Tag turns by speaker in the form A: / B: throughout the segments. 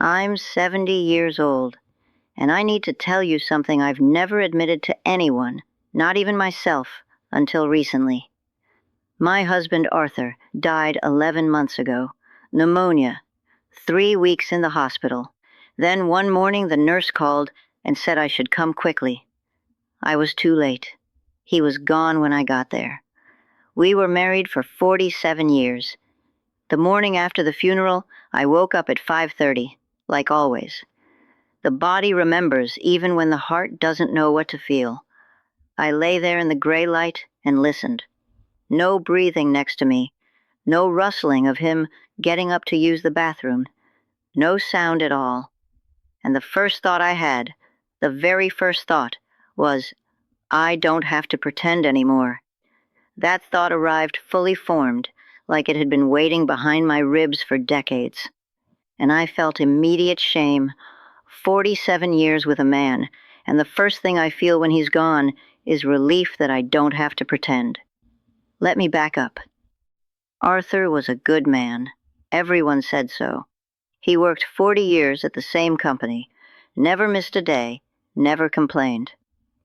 A: I'm 70 years old, and I need to tell you something I've never admitted to anyone, not even myself, until recently. My husband Arthur died 11 months ago. Pneumonia. 3 weeks in the hospital. Then one morning the nurse called and said I should come quickly. I was too late. He was gone when I got there. We were married for 47 years. The morning after the funeral, I woke up at 5:30, like always. The body remembers even when the heart doesn't know what to feel. I lay there in the gray light and listened. No breathing next to me. No rustling of him getting up to use the bathroom. No sound at all. And the first thought I had, the very first thought, was, I don't have to pretend anymore. That thought arrived fully formed, like it had been waiting behind my ribs for decades. And I felt immediate shame. 47 years with a man, and the first thing I feel when he's gone is relief that I don't have to pretend. Let me back up. Arthur was a good man. Everyone said so. He worked 40 years at the same company, never missed a day, never complained.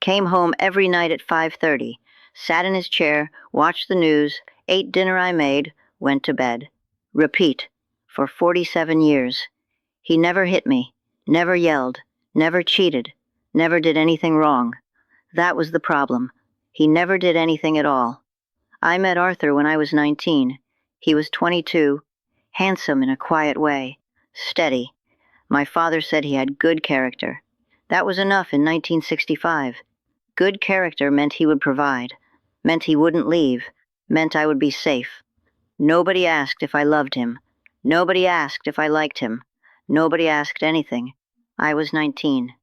A: Came home every night at 5:30, sat in his chair, watched the news, ate dinner I made, went to bed. Repeat, for 47 years. He never hit me, never yelled, never cheated, never did anything wrong. That was the problem. He never did anything at all. I met Arthur when I was 19. He was 22, handsome in a quiet way, steady. My father said he had good character. That was enough in 1965. Good character meant he would provide, meant he wouldn't leave, meant I would be safe. Nobody asked if I loved him. Nobody asked if I liked him. Nobody asked anything. I was 19.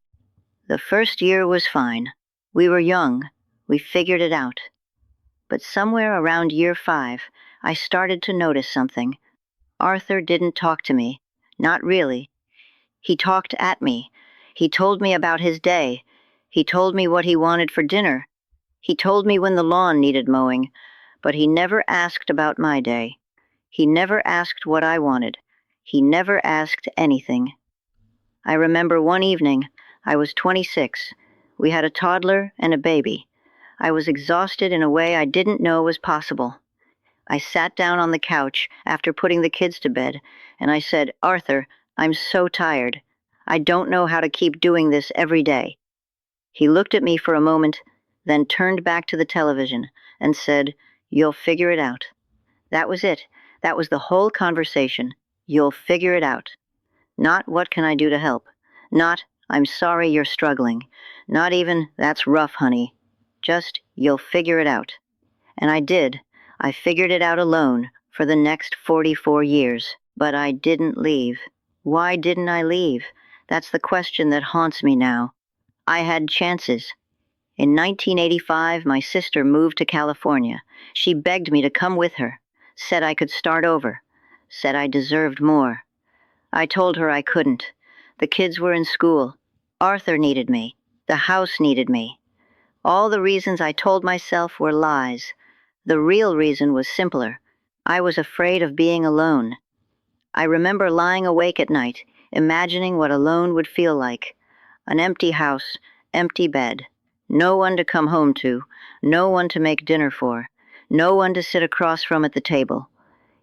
A: The first year was fine. We were young. We figured it out. But somewhere around year 5, I started to notice something. Arthur didn't talk to me. Not really. He talked at me. He told me about his day. He told me what he wanted for dinner. He told me when the lawn needed mowing, but he never asked about my day. He never asked what I wanted. He never asked anything. I remember one evening, I was 26. We had a toddler and a baby. I was exhausted in a way I didn't know was possible. I sat down on the couch after putting the kids to bed, and I said, Arthur, I'm so tired. I don't know how to keep doing this every day. He looked at me for a moment, then turned back to the television and said, You'll figure it out. That was it. That was the whole conversation. You'll figure it out. Not what can I do to help. Not I'm sorry you're struggling. Not even that's rough, honey. Just you'll figure it out. And I did. I figured it out alone for the next 44 years. But I didn't leave. Why didn't I leave? That's the question that haunts me now. I had chances. In 1985, my sister moved to California. She begged me to come with her, said I could start over, said I deserved more. I told her I couldn't. The kids were in school. Arthur needed me. The house needed me. All the reasons I told myself were lies. The real reason was simpler. I was afraid of being alone. I remember lying awake at night, imagining what alone would feel like. An empty house, empty bed. No one to come home to, no one to make dinner for, no one to sit across from at the table.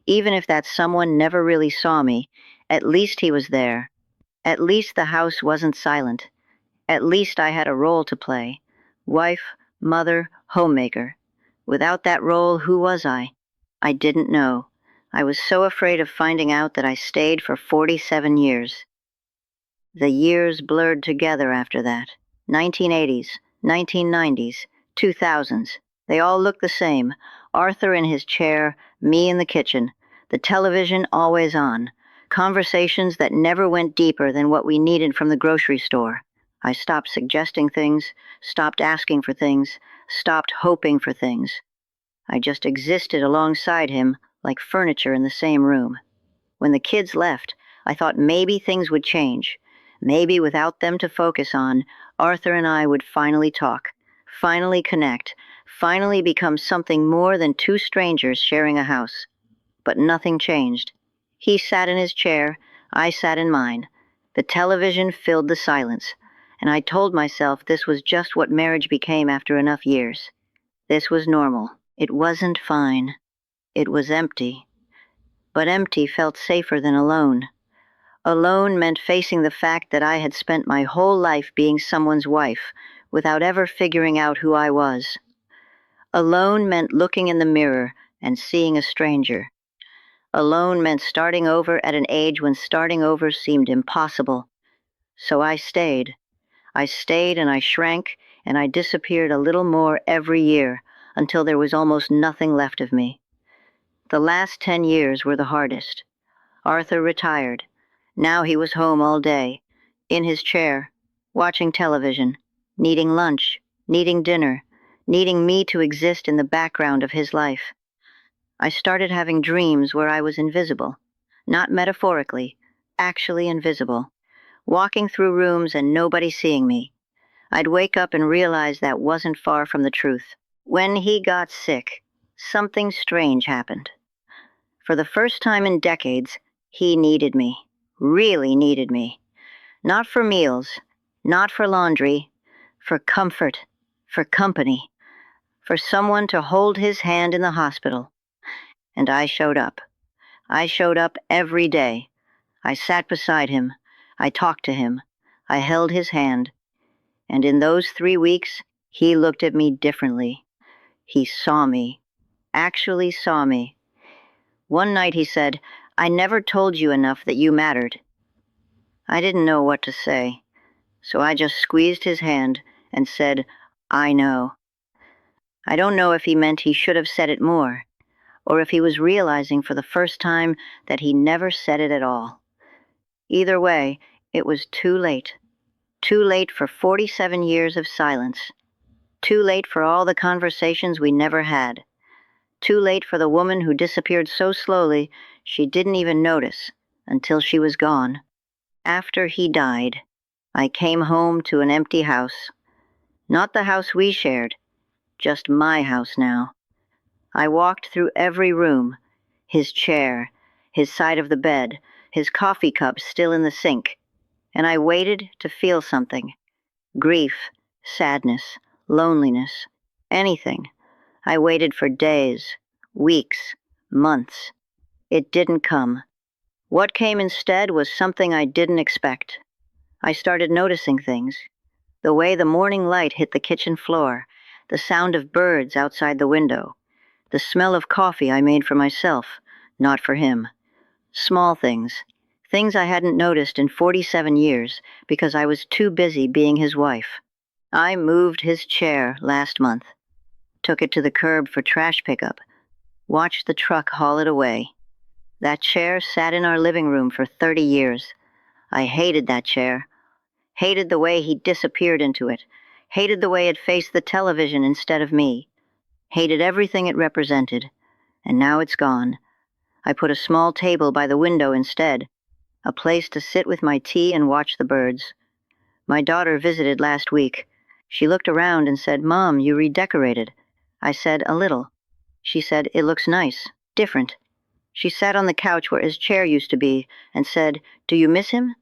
A: Even if that someone never really saw me, at least he was there. At least the house wasn't silent. At least I had a role to play. Wife, mother, homemaker. Without that role, who was I? I didn't know. I was so afraid of finding out that I stayed for 47 years. The years blurred together after that. 1980s, 1990s, 2000s. They all looked the same. Arthur in his chair, me in the kitchen. The television always on. Conversations that never went deeper than what we needed from the grocery store. I stopped suggesting things, stopped asking for things, stopped hoping for things. I just existed alongside him like furniture in the same room. When the kids left, I thought maybe things would change. Maybe without them to focus on, Arthur and I would finally talk, finally connect, finally become something more than two strangers sharing a house. But nothing changed. He sat in his chair, I sat in mine. The television filled the silence, and I told myself this was just what marriage became after enough years. This was normal. It wasn't fine. It was empty. But empty felt safer than alone. Alone meant facing the fact that I had spent my whole life being someone's wife without ever figuring out who I was. Alone meant looking in the mirror and seeing a stranger. Alone meant starting over at an age when starting over seemed impossible. So I stayed. I stayed and I shrank and I disappeared a little more every year until there was almost nothing left of me. The last 10 years were the hardest. Arthur retired. Now he was home all day, in his chair, watching television, needing lunch, needing dinner, needing me to exist in the background of his life. I started having dreams where I was invisible, not metaphorically, actually invisible, walking through rooms and nobody seeing me. I'd wake up and realize that wasn't far from the truth. When he got sick, something strange happened. For the first time in decades, he needed me, really needed me. Not for meals, not for laundry, for comfort, for company, for someone to hold his hand in the hospital. And I showed up. I showed up every day. I sat beside him. I talked to him. I held his hand. And in those 3 weeks, he looked at me differently. He saw me, actually saw me. One night he said, "I never told you enough that you mattered." I didn't know what to say, so I just squeezed his hand and said, "I know." I don't know if he meant he should have said it more, or if he was realizing for the first time that he never said it at all. Either way, it was too late. Too late for 47 years of silence. Too late for all the conversations we never had. Too late for the woman who disappeared so slowly she didn't even notice until she was gone. After he died, I came home to an empty house. Not the house we shared, just my house now. I walked through every room, his chair, his side of the bed, his coffee cup still in the sink, and I waited to feel something. Grief, sadness, loneliness, anything. I waited for days, weeks, months. It didn't come. What came instead was something I didn't expect. I started noticing things. The way the morning light hit the kitchen floor, the sound of birds outside the window, the smell of coffee I made for myself, not for him. Small things. Things I hadn't noticed in 47 years because I was too busy being his wife. I moved his chair last month. Took it to the curb for trash pickup. Watched the truck haul it away. That chair sat in our living room for 30 years. I hated that chair. Hated the way he disappeared into it. Hated the way it faced the television instead of me. Hated everything it represented. And now it's gone. I put a small table by the window instead. A place to sit with my tea and watch the birds. My daughter visited last week. She looked around and said, "Mom, you redecorated." I said, "A little." She said, "It looks nice, different." She sat on the couch where his chair used to be and said, "Do you miss him?"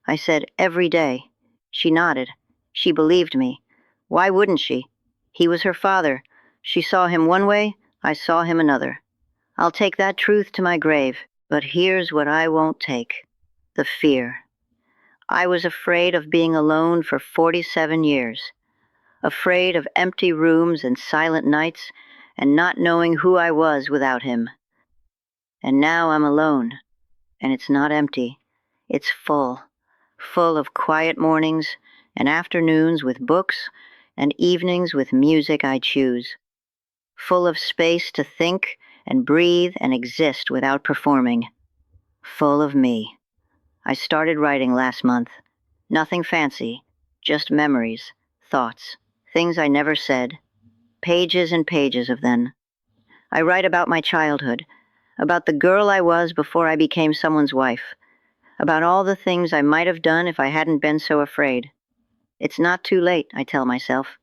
A: I said, "Every day." She nodded. She believed me. Why wouldn't she? He was her father. She saw him one way, I saw him another. I'll take that truth to my grave, but here's what I won't take: the fear. I was afraid of being alone for 47 years. Afraid of empty rooms and silent nights, and not knowing who I was without him. And now I'm alone, and it's not empty. It's full. Full of quiet mornings and afternoons with books and evenings with music I choose. Full of space to think and breathe and exist without performing. Full of me. I started writing last month. Nothing fancy, just memories, thoughts, things I never said. Pages and pages of them. I write about my childhood, about the girl I was before I became someone's wife, about all the things I might have done if I hadn't been so afraid. It's not too late, I tell myself.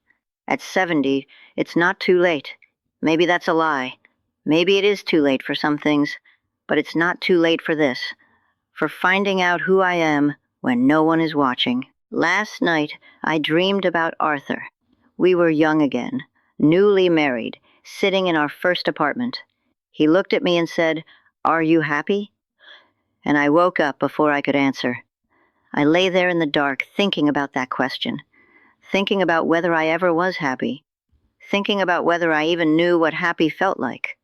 A: At 70, it's not too late. Maybe that's a lie. Maybe it is too late for some things, but it's not too late for this, for finding out who I am when no one is watching. Last night, I dreamed about Arthur. We were young again, newly married, sitting in our first apartment. He looked at me and said, "Are you happy?" And I woke up before I could answer. I lay there in the dark thinking about that question, thinking about whether I ever was happy, thinking about whether I even knew what happy felt like.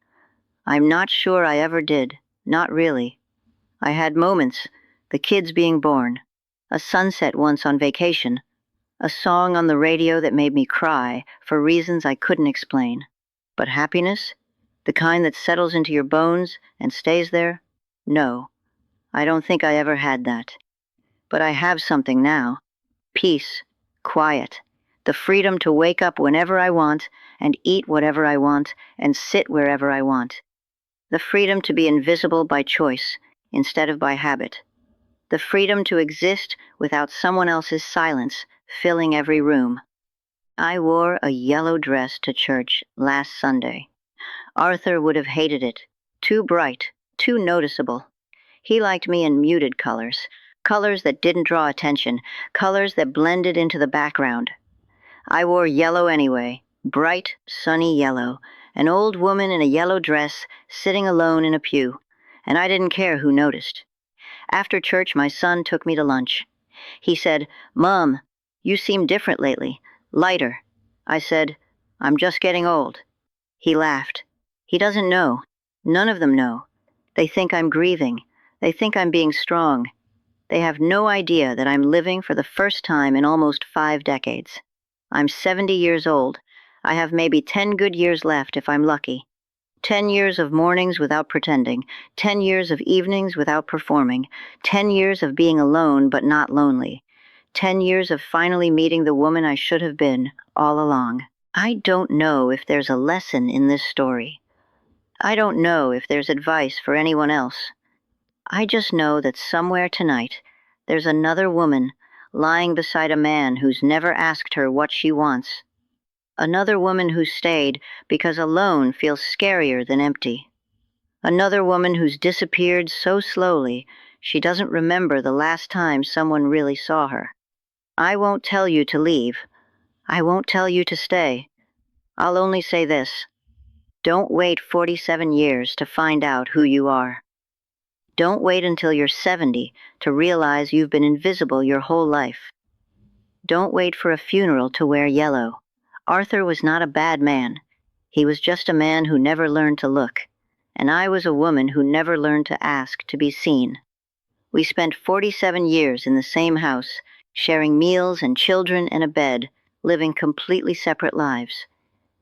A: I'm not sure I ever did, not really. I had moments, the kids being born, a sunset once on vacation, a song on the radio that made me cry for reasons I couldn't explain. But happiness? The kind that settles into your bones and stays there? No, I don't think I ever had that. But I have something now. Peace, quiet, the freedom to wake up whenever I want and eat whatever I want and sit wherever I want. The freedom to be invisible by choice instead of by habit. The freedom to exist without someone else's silence filling every room. I wore a yellow dress to church last Sunday. Arthur would have hated it. Too bright, too noticeable. He liked me in muted colors, colors that didn't draw attention, colors that blended into the background. I wore yellow anyway, bright, sunny yellow, an old woman in a yellow dress sitting alone in a pew, and I didn't care who noticed. After church, my son took me to lunch. He said, "Mom, you seem different lately, lighter." I said, "I'm just getting old." He laughed. He doesn't know. None of them know. They think I'm grieving. They think I'm being strong. They have no idea that I'm living for the first time in almost 5 decades. I'm 70 years old. I have maybe 10 good years left if I'm lucky. 10 years of mornings without pretending, 10 years of evenings without performing, 10 years of being alone but not lonely, 10 years of finally meeting the woman I should have been all along. I don't know if there's a lesson in this story. I don't know if there's advice for anyone else. I just know that somewhere tonight, there's another woman lying beside a man who's never asked her what she wants. Another woman who stayed because alone feels scarier than empty. Another woman who's disappeared so slowly she doesn't remember the last time someone really saw her. I won't tell you to leave. I won't tell you to stay. I'll only say this. Don't wait 47 years to find out who you are. Don't wait until you're 70 to realize you've been invisible your whole life. Don't wait for a funeral to wear yellow. Arthur was not a bad man. He was just a man who never learned to look. And I was a woman who never learned to ask to be seen. We spent 47 years in the same house, sharing meals and children and a bed, living completely separate lives.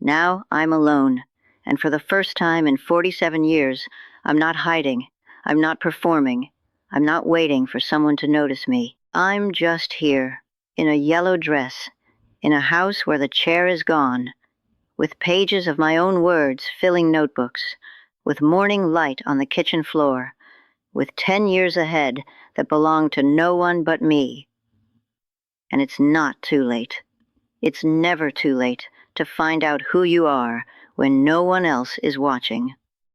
A: Now I'm alone, and for the first time in 47 years, I'm not hiding, I'm not performing, I'm not waiting for someone to notice me. I'm just here, in a yellow dress, in a house where the chair is gone, with pages of my own words filling notebooks, with morning light on the kitchen floor, with 10 years ahead that belong to no one but me. And it's not too late. It's never too late to find out who you are when no one else is watching.